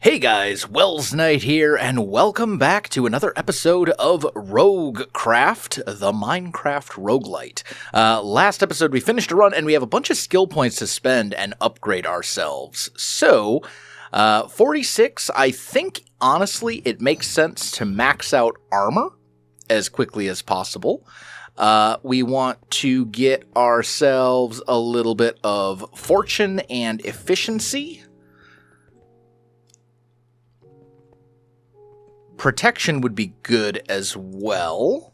Hey guys, Welsknight here, and welcome back to another episode of Roguecraft, the Minecraft Roguelite. Last episode we finished a run, and we have a bunch of skill points to spend and upgrade ourselves. So, 46, I think, honestly, it makes sense to max out armor as quickly as possible. We want to get ourselves a little bit of fortune and efficiency. Protection would be good as well.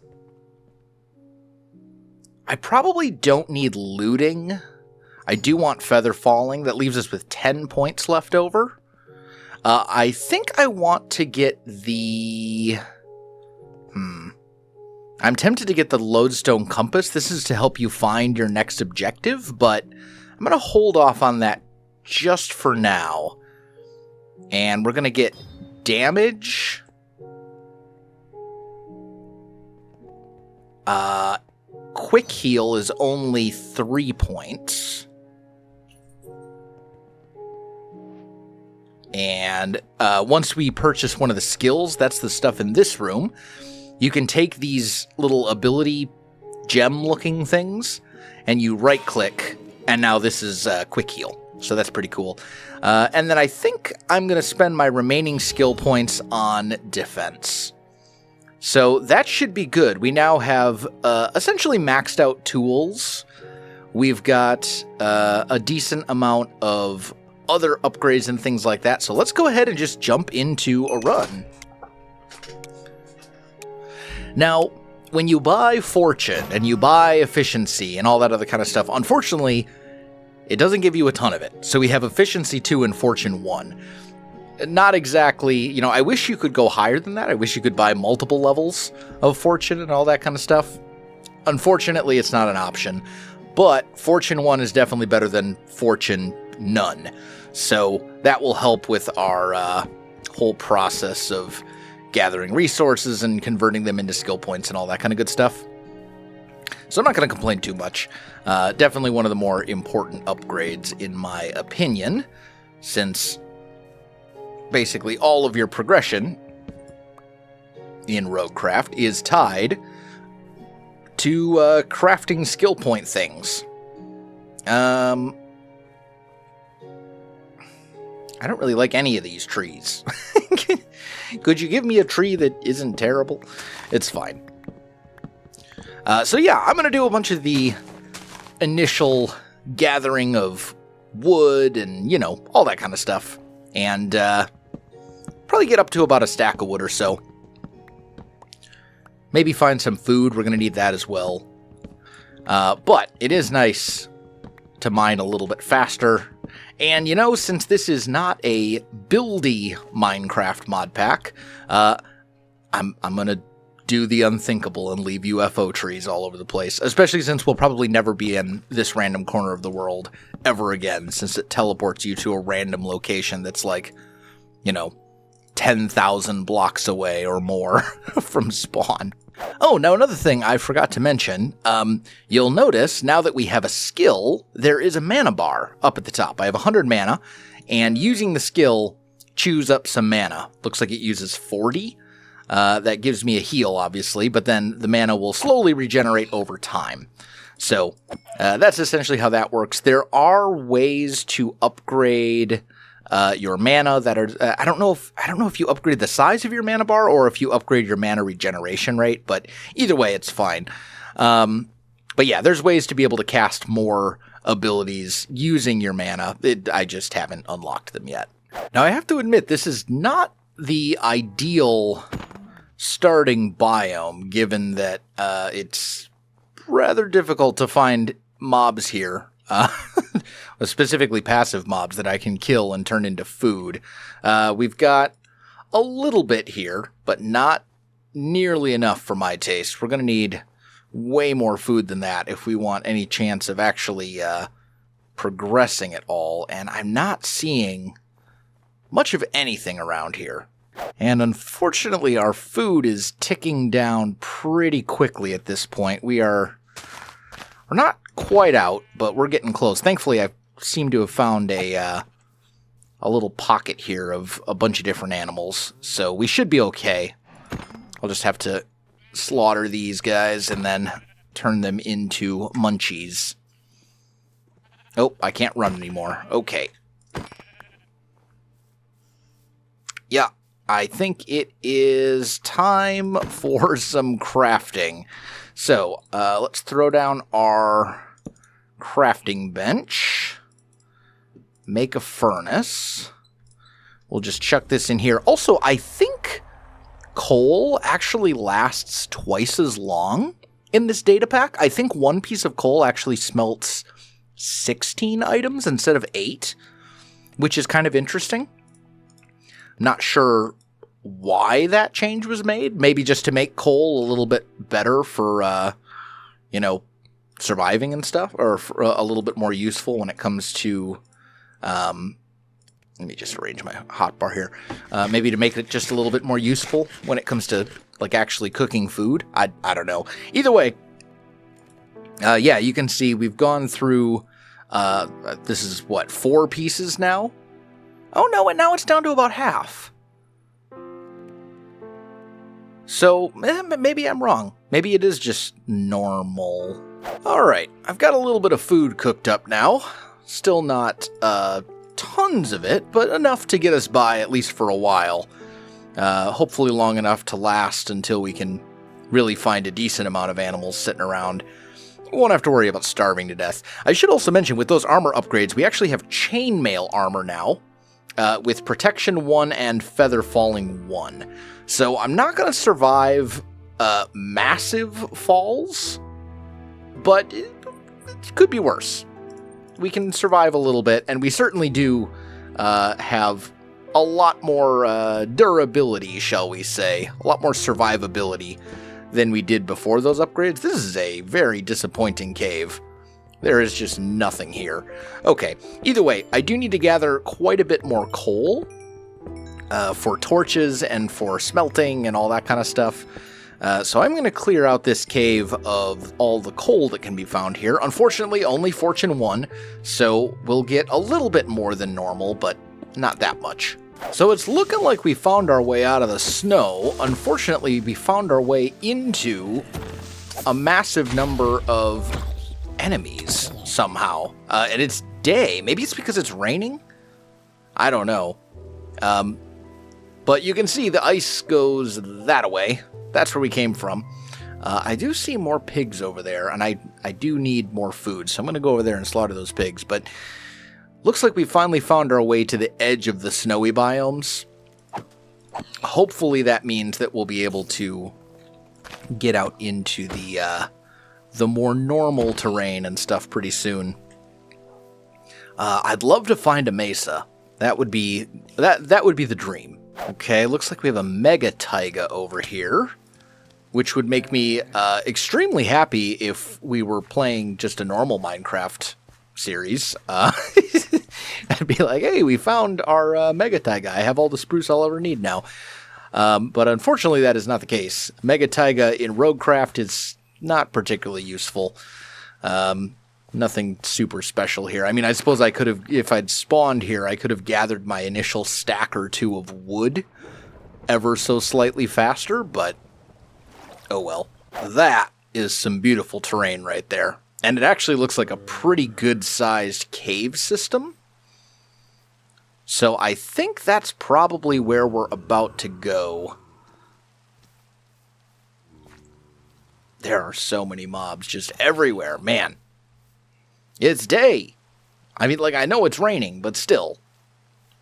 I probably don't need looting. I do want feather falling. That leaves us with 10 points left over. I think I want to get the... I'm tempted to get the lodestone compass. This is to help you find your next objective, but I'm going to hold off on that just for now. And we're going to get damage... quick heal is only 3 points. And once we purchase one of the skills, that's the stuff in this room, you can take these little ability gem-looking things, and you right-click, and now this is quick heal. So that's pretty cool. And then I think I'm going to spend my remaining skill points on defense. So that should be good. We now have essentially maxed out tools. We've got a decent amount of other upgrades and things like that. So let's go ahead and just jump into a run. Now, when you buy fortune and you buy efficiency and all that other kind of stuff, unfortunately, it doesn't give you a ton of it. So we have efficiency 2 and fortune 1. Not exactly, I wish you could go higher than that. I wish you could buy multiple levels of fortune and all that kind of stuff. Unfortunately, it's not an option. But fortune 1 is definitely better than fortune none. So that will help with our whole process of gathering resources and converting them into skill points and all that kind of good stuff. So I'm not going to complain too much. Definitely one of the more important upgrades in my opinion, since... basically all of your progression in Roguecraft is tied to crafting skill point things. I don't really like any of these trees. Could you give me a tree that isn't terrible? It's fine. So yeah, I'm going to do a bunch of the initial gathering of wood and, all that kind of stuff. And probably get up to about a stack of wood or so. Maybe find some food. We're going to need that as well. But it is nice to mine a little bit faster. And, since this is not a buildy Minecraft mod pack, I'm going to do the unthinkable and leave UFO trees all over the place. Especially since we'll probably never be in this random corner of the world ever again, since it teleports you to a random location that's like, 10,000 blocks away or more from spawn. Oh, now another thing I forgot to mention, you'll notice now that we have a skill, there is a mana bar up at the top. I have 100 mana, and using the skill, chews up some mana. Looks like it uses 40. That gives me a heal, obviously, but then the mana will slowly regenerate over time. So that's essentially how that works. There are ways to upgrade your mana that are. I don't know if you upgrade the size of your mana bar or if you upgrade your mana regeneration rate, but either way, it's fine. But yeah, there's ways to be able to cast more abilities using your mana. I just haven't unlocked them yet. Now, I have to admit, this is not the ideal starting biome, given that it's rather difficult to find mobs here, specifically passive mobs that I can kill and turn into food. We've got a little bit here, but not nearly enough for my taste. We're going to need way more food than that if we want any chance of actually progressing at all, and I'm not seeing much of anything around here. And unfortunately, our food is ticking down pretty quickly at this point. We're not quite out, but we're getting close. Thankfully, I seem to have found a a little pocket here of a bunch of different animals, so we should be okay. I'll just have to slaughter these guys and then turn them into munchies. Oh, I can't run anymore. Okay. Yeah, I think it is time for some crafting. So, let's throw down our crafting bench. Make a furnace. We'll just chuck this in here. Also, I think coal actually lasts twice as long in this data pack. I think one piece of coal actually smelts 16 items instead of 8, which is kind of interesting. Not sure why that change was made. Maybe just to make coal a little bit better for, you know, surviving and stuff, or for a little bit more useful when it comes to, let me just arrange my hotbar here. Maybe to make it just a little bit more useful when it comes to, like, actually cooking food. I don't know. Either way, yeah, you can see we've gone through, this is, what, 4 pieces now? Oh, no, and now it's down to about half. So, maybe I'm wrong. Maybe it is just normal. Alright, I've got a little bit of food cooked up now. Still not, tons of it, but enough to get us by, at least for a while. Hopefully long enough to last until we can really find a decent amount of animals sitting around. We won't have to worry about starving to death. I should also mention, with those armor upgrades, we actually have chainmail armor now, with protection 1 and feather falling 1. So I'm not going to survive massive falls, but it could be worse. We can survive a little bit, and we certainly do have a lot more durability, shall we say, a lot more survivability than we did before those upgrades. This is a very disappointing cave. There is just nothing here. Okay, either way, I do need to gather quite a bit more coal for torches and for smelting and all that kind of stuff. So I'm going to clear out this cave of all the coal that can be found here. Unfortunately, only Fortune 1, so we'll get a little bit more than normal, but not that much. So it's looking like we found our way out of the snow. Unfortunately, we found our way into a massive number of enemies somehow. And it's day. Maybe it's because it's raining? I don't know. But you can see the ice goes that way. That's where we came from. I do see more pigs over there, and I do need more food, so I'm going to go over there and slaughter those pigs. But looks like we finally found our way to the edge of the snowy biomes. Hopefully that means that we'll be able to get out into the more normal terrain and stuff pretty soon. I'd love to find a mesa. That would be the dream. Okay, looks like we have a mega taiga over here, which would make me extremely happy if we were playing just a normal Minecraft series. I'd be like, hey, we found our mega taiga. I have all the spruce I'll ever need now. But unfortunately, that is not the case. Mega taiga in Roguecraft is not particularly useful. Nothing super special here. I mean, I suppose I could have, if I'd spawned here, I could have gathered my initial stack or 2 of wood ever so slightly faster, but oh well. That is some beautiful terrain right there. And it actually looks like a pretty good-sized cave system. So I think that's probably where we're about to go. There are so many mobs just everywhere, man. It's day. I mean, like, I know it's raining, but still.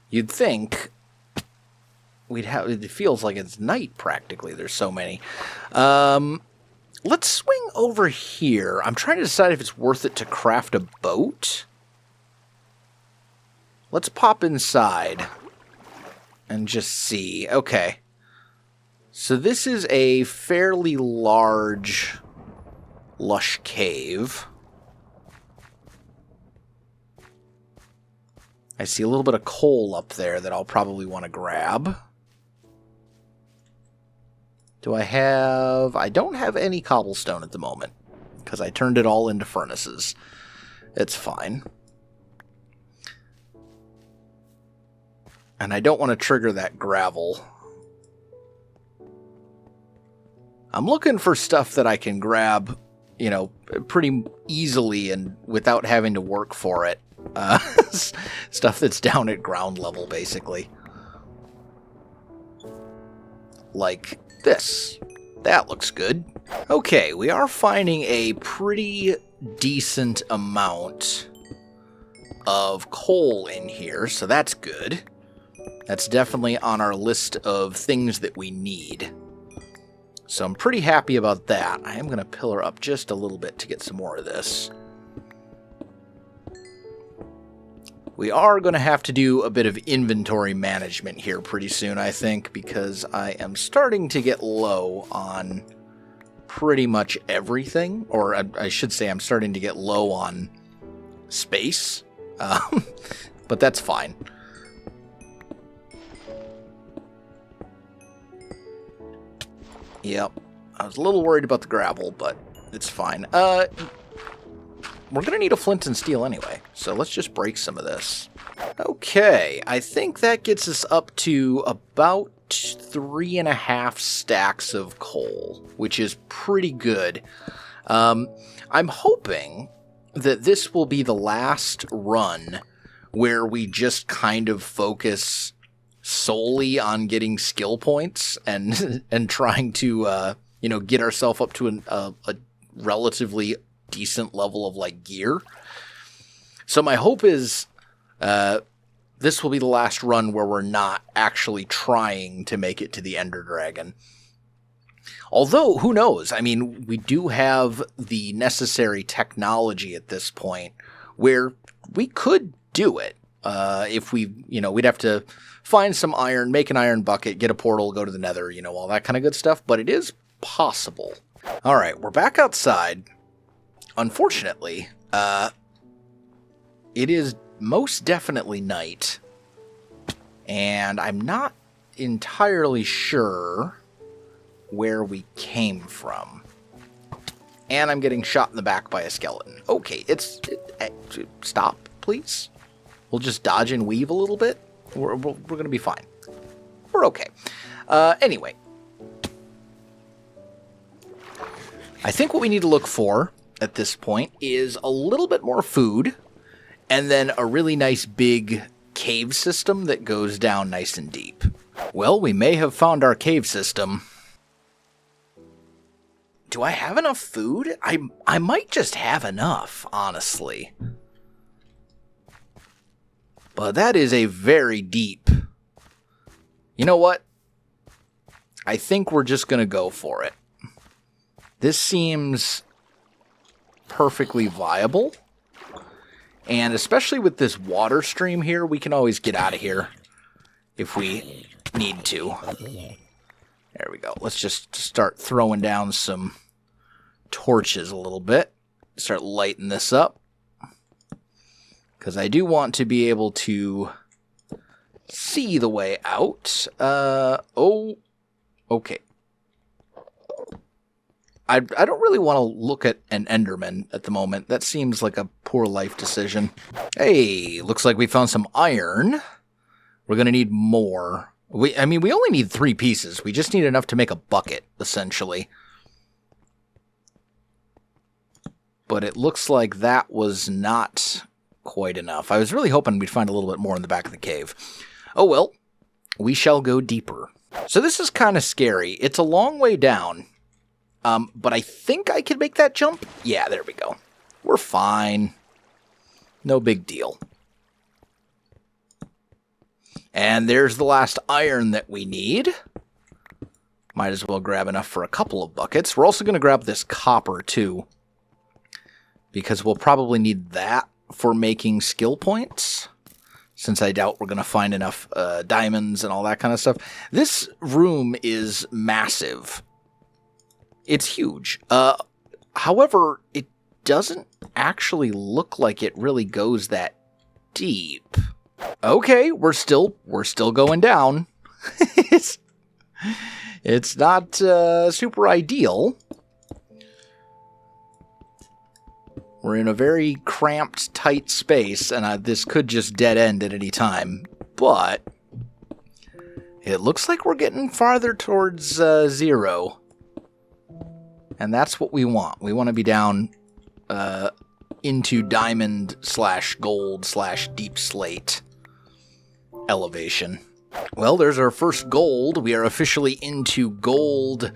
You'd think we'd have, it feels like it's night practically. There's so many. Let's swing over here. I'm trying to decide if it's worth it to craft a boat. Let's pop inside and just see. Okay. So this is a fairly large, lush cave. I see a little bit of coal up there that I'll probably want to grab. Do I have... I don't have any cobblestone at the moment, because I turned it all into furnaces. It's fine. And I don't want to trigger that gravel. I'm looking for stuff that I can grab, you know, pretty easily and without having to work for it. Stuff that's down at ground level, basically. Like this. That looks good. Okay, we are finding a pretty decent amount of coal in here, so that's good. That's definitely on our list of things that we need. So I'm pretty happy about that. I am going to pillar up just a little bit to get some more of this. We are going to have to do a bit of inventory management here pretty soon, I think, because I am starting to get low on pretty much everything. Or I should say I'm starting to get low on space. But that's fine. Yep. I was a little worried about the gravel, but it's fine. We're going to need a flint and steel anyway, so let's just break some of this. Okay, I think that gets us up to about 3.5 stacks of coal, which is pretty good. I'm hoping that this will be the last run where we just kind of focus solely on getting skill points and trying to you know, get ourselves up to a relatively decent level of like gear. So my hope is this will be the last run where we're not actually trying to make it to the Ender Dragon. Although, who knows? I mean, we do have the necessary technology at this point where we could do it. If we, you know, we'd have to find some iron, make an iron bucket, get a portal, go to the Nether, you know, all that kind of good stuff. But it is possible. All right, we're back outside. Unfortunately, it is most definitely night. And I'm not entirely sure where we came from. And I'm getting shot in the back by a skeleton. Okay, stop, please. We'll just dodge and weave a little bit. We're going to be fine. We're okay. Anyway. I think what we need to look for at this point is a little bit more food and then a really nice big cave system that goes down nice and deep. Well, we may have found our cave system. Do I have enough food? I might just have enough, honestly. But that is a very deep... You know what? I think we're just going to go for it. This seems perfectly viable. And especially with this water stream here, we can always get out of here if we need to. There we go. Let's just start throwing down some torches a little bit. Start lighting this up. Because I do want to be able to see the way out. Oh, okay. I don't really want to look at an Enderman at the moment. That seems like a poor life decision. Hey, looks like we found some iron. We're going to need more. I mean, we only need 3 pieces. We just need enough to make a bucket, essentially. But it looks like that was not quite enough. I was really hoping we'd find a little bit more in the back of the cave. Oh well, we shall go deeper. So this is kind of scary. It's a long way down. But I think I can make that jump. Yeah, there we go. We're fine. No big deal. And there's the last iron that we need. Might as well grab enough for a couple of buckets. We're also going to grab this copper, too. Because we'll probably need that for making skill points. Since I doubt we're going to find enough diamonds and all that kind of stuff. This room is massive. It's huge. However, it doesn't actually look like it really goes that deep. Okay, we're still going down. It's not super ideal. We're in a very cramped, tight space, and this could just dead end at any time. But It looks like we're getting farther towards 0. And that's what we want. We want to be down into diamond/gold/deep slate elevation. Well, there's our first gold. We are officially into gold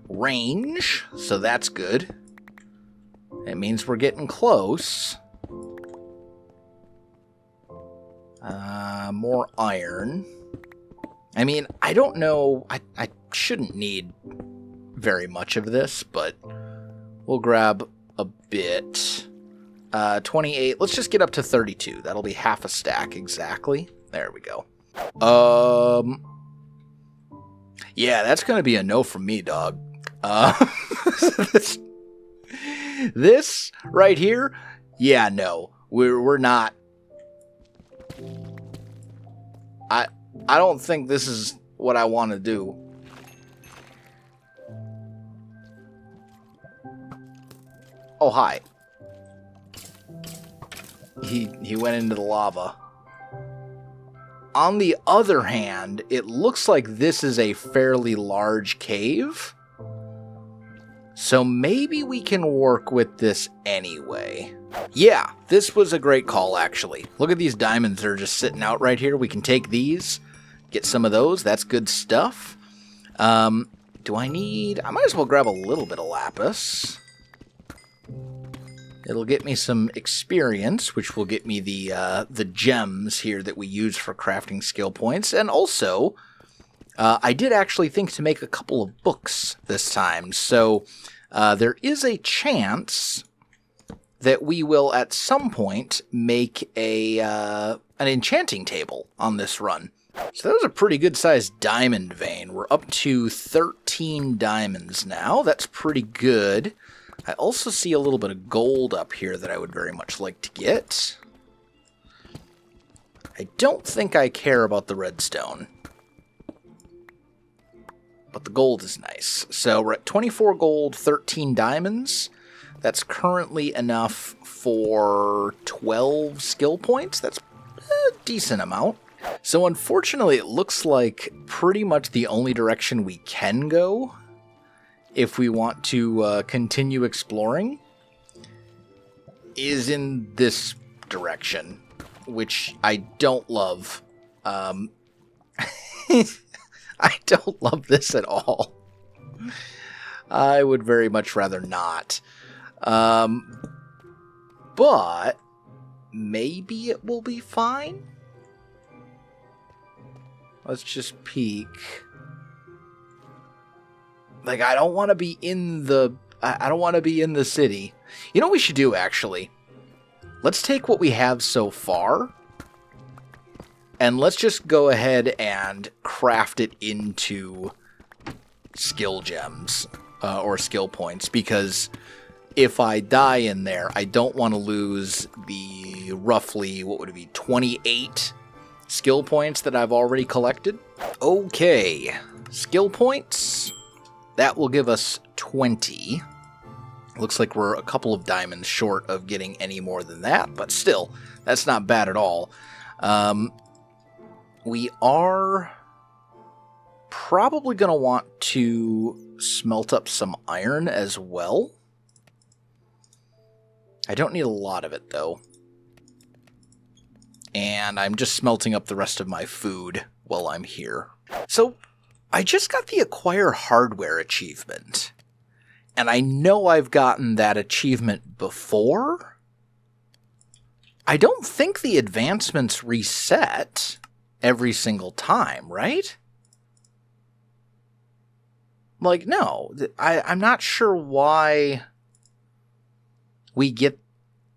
range, so that's good. It means we're getting close. More iron. I mean, I don't know. I shouldn't need very much of this, but we'll grab a bit. 28. Let's just get up to 32. That'll be half a stack exactly. There we go. Yeah, that's going to be a no from me, dog. This right here, yeah, no. We're not. I don't think this is what I want to do. Oh, hi. He went into the lava. On the other hand, it looks like this is a fairly large cave. So maybe we can work with this anyway. Yeah, this was a great call, actually. Look at these diamonds that are just sitting out right here. We can take these, get some of those. That's good stuff. Do I need... I might as well grab a little bit of lapis. It'll get me some experience, which will get me the gems here that we use for crafting skill points. And also, I did actually think to make a couple of books this time. So there is a chance that we will at some point make an enchanting table on this run. So that was a pretty good-sized diamond vein. We're up to 13 diamonds now. That's pretty good. I also see a little bit of gold up here that I would very much like to get. I don't think I care about the redstone. But the gold is nice. So we're at 24 gold, 13 diamonds. That's currently enough for 12 skill points. That's a decent amount. So unfortunately, it looks like pretty much the only direction we can go if we want to continue exploring is in this direction, which I don't love. I don't love this at all. I would very much rather not. But maybe it will be fine. Let's just peek. Like, I don't want to be in the... I don't want to be in the city. You know what we should do, actually? Let's take what we have so far, and let's just go ahead and craft it into skill gems, or skill points, because if I die in there, I don't want to lose the roughly, what would it be, 28 skill points that I've already collected. Okay, skill points. That will give us 20. Looks like we're a couple of diamonds short of getting any more than that, but still, that's not bad at all. We are probably going to want to smelt up some iron as well. I don't need a lot of it, though. And I'm just smelting up the rest of my food while I'm here. So, I just got the Acquire Hardware achievement. And I know I've gotten that achievement before. I don't think the advancements reset every single time, right? Like, no. I'm not sure why we get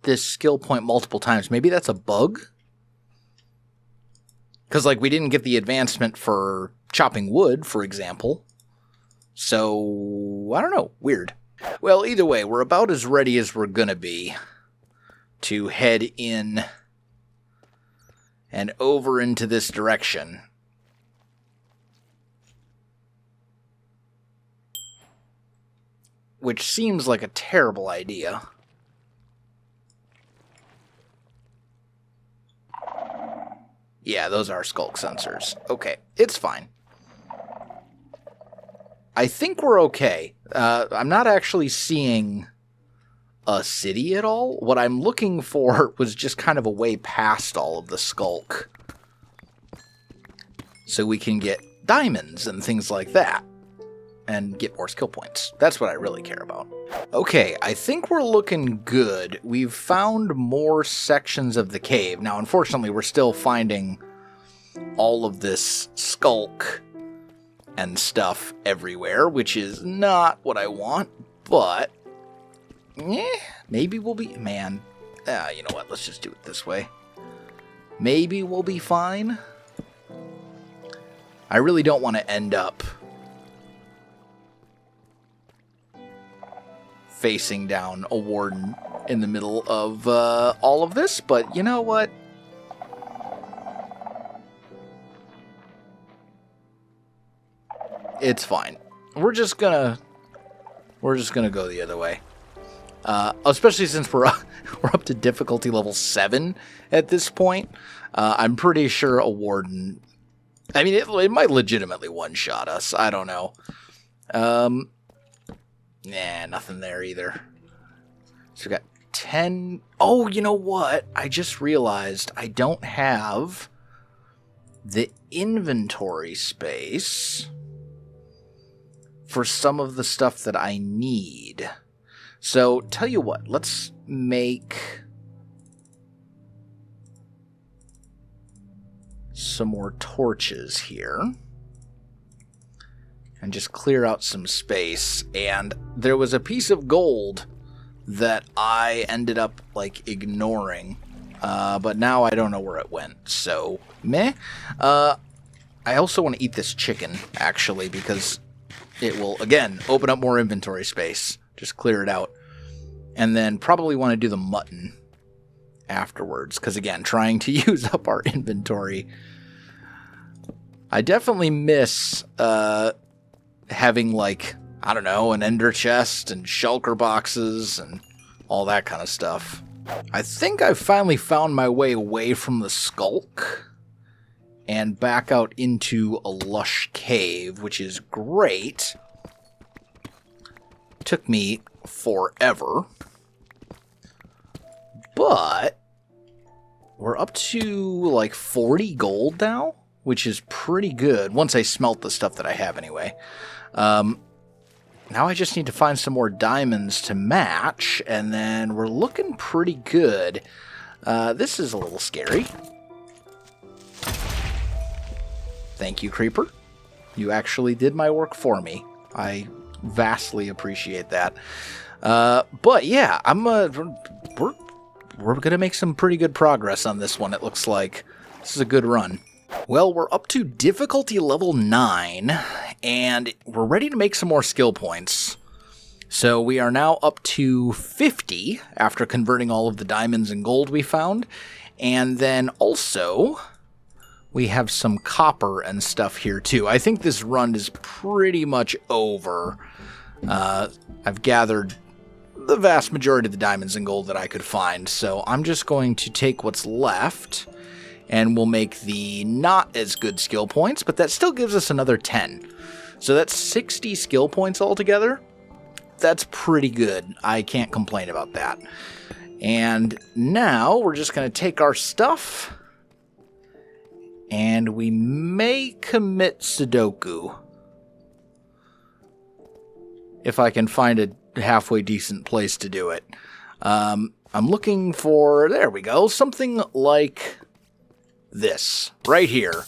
this skill point multiple times. Maybe that's a bug? Because, like, we didn't get the advancement for chopping wood, for example. So, I don't know. Weird. Well, either way, we're about as ready as we're going to be to head in and over into this direction. Which seems like a terrible idea. Yeah, those are skulk sensors. Okay, it's fine. I think we're okay. I'm not actually seeing a city at all. What I'm looking for was just kind of a way past all of the skulk, so we can get diamonds and things like that, and get more skill points. That's what I really care about. Okay, I think we're looking good. We've found more sections of the cave. Now, unfortunately, we're still finding all of this skulk and stuff everywhere, which is not what I want, but maybe we'll be... Man, you know what? Let's just do it this way. Maybe we'll be fine. I really don't want to end up facing down a warden in the middle of all of this, but you know what? It's fine. We're just gonna go the other way. Especially since we're up to difficulty level 7 at this point. I'm pretty sure a warden... I mean, it might legitimately one-shot us. I don't know. Nah, nothing there either. So we got 10... Oh, you know what? I just realized I don't have the inventory space for some of the stuff that I need. So, tell you what, let's make some more torches here and just clear out some space. And there was a piece of gold that I ended up, like, ignoring, but now I don't know where it went, so meh. I also want to eat this chicken, actually, because it will, again, open up more inventory space. Just clear it out. And then probably want to do the mutton afterwards, because, again, trying to use up our inventory. I definitely miss having, like, I don't know, an ender chest and shulker boxes and all that kind of stuff. I think I've finally found my way away from the skulk and back out into a lush cave, which is great. Took me forever, but we're up to like 40 gold now, which is pretty good once I smelt the stuff that I have anyway. Now I just need to find some more diamonds to match, and then we're looking pretty good. This is a little scary. Thank you, Creeper. You actually did my work for me. I vastly appreciate that. But yeah, we're gonna make some pretty good progress on this one. It looks like this is a good run. Well, we're up to difficulty level 9, and we're ready to make some more skill points. So we are now up to 50 after converting all of the diamonds and gold we found, and then also we have some copper and stuff here too. I think this run is pretty much over. I've gathered the vast majority of the diamonds and gold that I could find, so I'm just going to take what's left, and we'll make the not as good skill points, but that still gives us another 10. So that's 60 skill points altogether. That's pretty good. I can't complain about that. And now we're just going to take our stuff, and we may commit Sudoku if I can find a halfway decent place to do it. I'm looking for, there we go, something like this right here.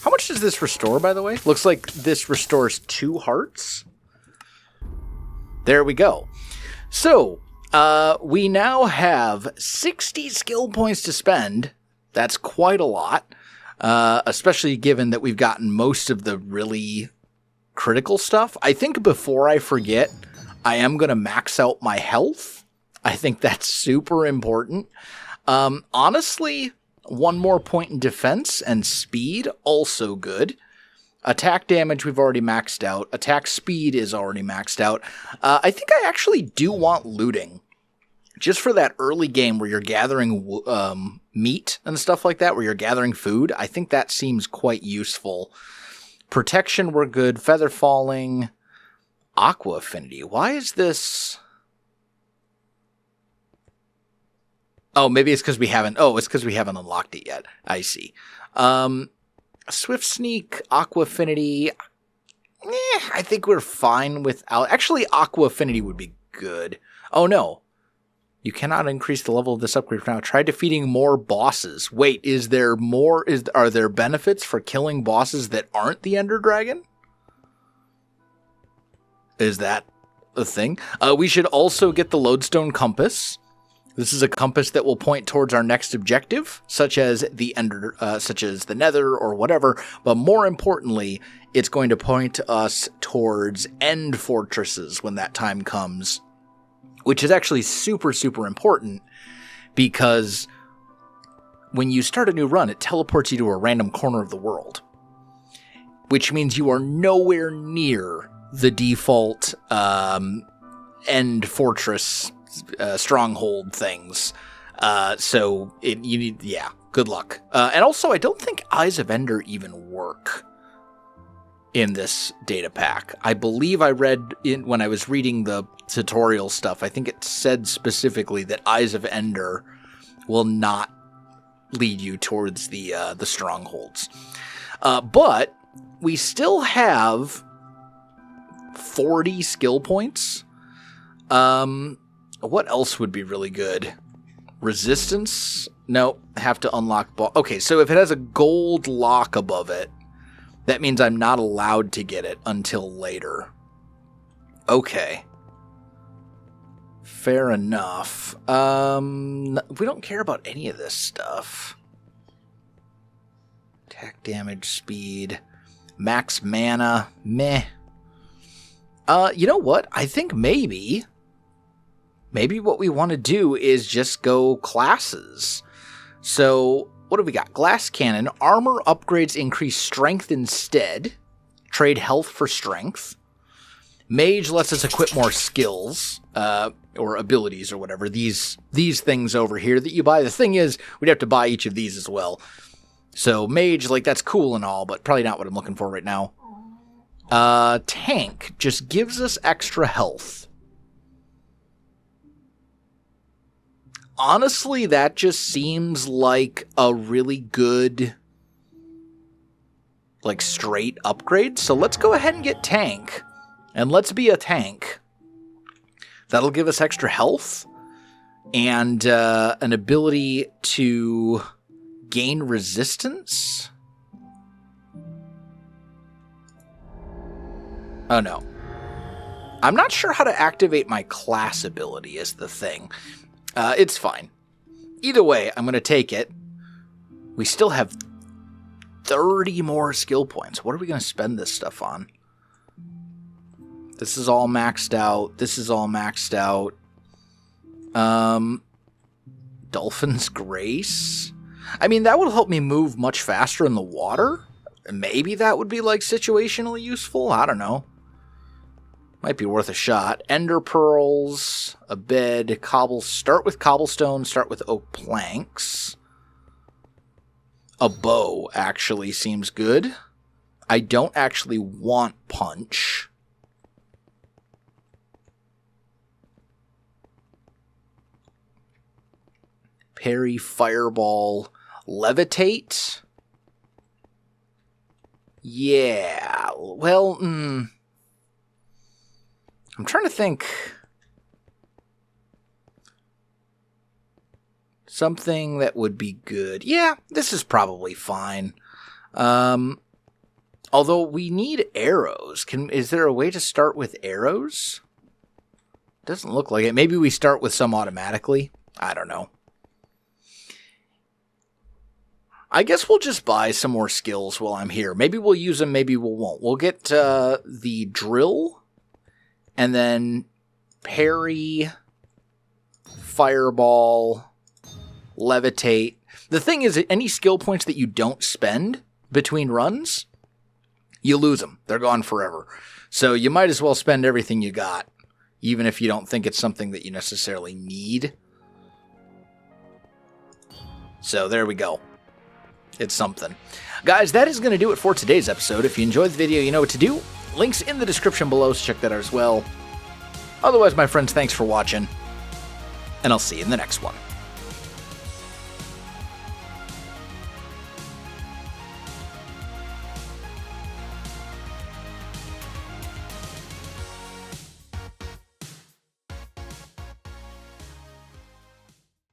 How much does this restore, by the way? Looks like this restores 2 hearts. There we go. So, we now have 60 skill points to spend. That's quite a lot, especially given that we've gotten most of the really critical stuff. I think before I forget, I am going to max out my health. I think that's super important. Honestly, 1 more point in defense and speed, also good. Attack damage we've already maxed out. Attack speed is already maxed out. I think I actually do want looting. Just for that early game where you're gathering meat and stuff like that, where you're gathering food, I think that seems quite useful Protection, we're good. Feather falling. Aqua affinity. Why is this... Oh, maybe it's because we haven't... Oh, it's because we haven't unlocked it yet. I see. Swift Sneak, Aqua affinity... I think we're fine without... Actually, Aqua affinity would be good. Oh, no. You cannot increase the level of this upgrade for now. Try defeating more bosses. Wait, is there more... Are there benefits for killing bosses that aren't the Ender Dragon? Is that a thing? We should also get the Lodestone Compass. This is a compass that will point towards our next objective, such as the Nether or whatever. But more importantly, it's going to point us towards end fortresses when that time comes, which is actually super, super important because when you start a new run, it teleports you to a random corner of the world, which means you are nowhere near the default end fortress stronghold things. So you need, good luck. And also, I don't think Eyes of Ender even work in this data pack. I believe I read when I was reading the tutorial stuff, I think it said specifically that Eyes of Ender will not lead you towards the strongholds. But we still have 40 skill points. What else would be really good? Resistance? No, have to unlock... Okay, so if it has a gold lock above it, that means I'm not allowed to get it until later. Okay. Fair enough. We don't care about any of this stuff. Attack damage, speed, max mana, meh. You know what? I think maybe what we want to do is just go classes. So, what have we got? Glass Cannon. Armor upgrades increase strength instead. Trade health for strength. Mage lets us equip more skills, or abilities or whatever. These things over here that you buy. The thing is, we'd have to buy each of these as well. So, Mage, like, that's cool and all, but probably not what I'm looking for right now. Tank just gives us extra health. Honestly, that just seems like a really good, like, straight upgrade. So let's go ahead and get Tank. And let's be a tank. That'll give us extra health. And an ability to gain resistance. Oh, no. I'm not sure how to activate my class ability is the thing. It's fine. Either way, I'm going to take it. We still have 30 more skill points. What are we going to spend this stuff on? This is all maxed out. This is all maxed out. Dolphin's Grace. I mean, that would help me move much faster in the water. Maybe that would be, like, situationally useful. I don't know. Might be worth a shot. Ender Pearls, a bed, start with cobblestone, start with oak planks. A bow actually seems good. I don't actually want punch. Parry, fireball, levitate. Yeah, well, I'm trying to think. Something that would be good. Yeah, this is probably fine. Although we need arrows. Is there a way to start with arrows? Doesn't look like it. Maybe we start with some automatically. I don't know. I guess we'll just buy some more skills while I'm here. Maybe we'll use them, maybe we won't. We'll get the drill. And then parry, fireball, levitate. The thing is, any skill points that you don't spend between runs, you lose them. They're gone forever. So you might as well spend everything you got, even if you don't think it's something that you necessarily need. So there we go. It's something. Guys, that is going to do it for today's episode. If you enjoyed the video, you know what to do. Links in the description below, so check that out as well. Otherwise, my friends, thanks for watching, and I'll see you in the next one.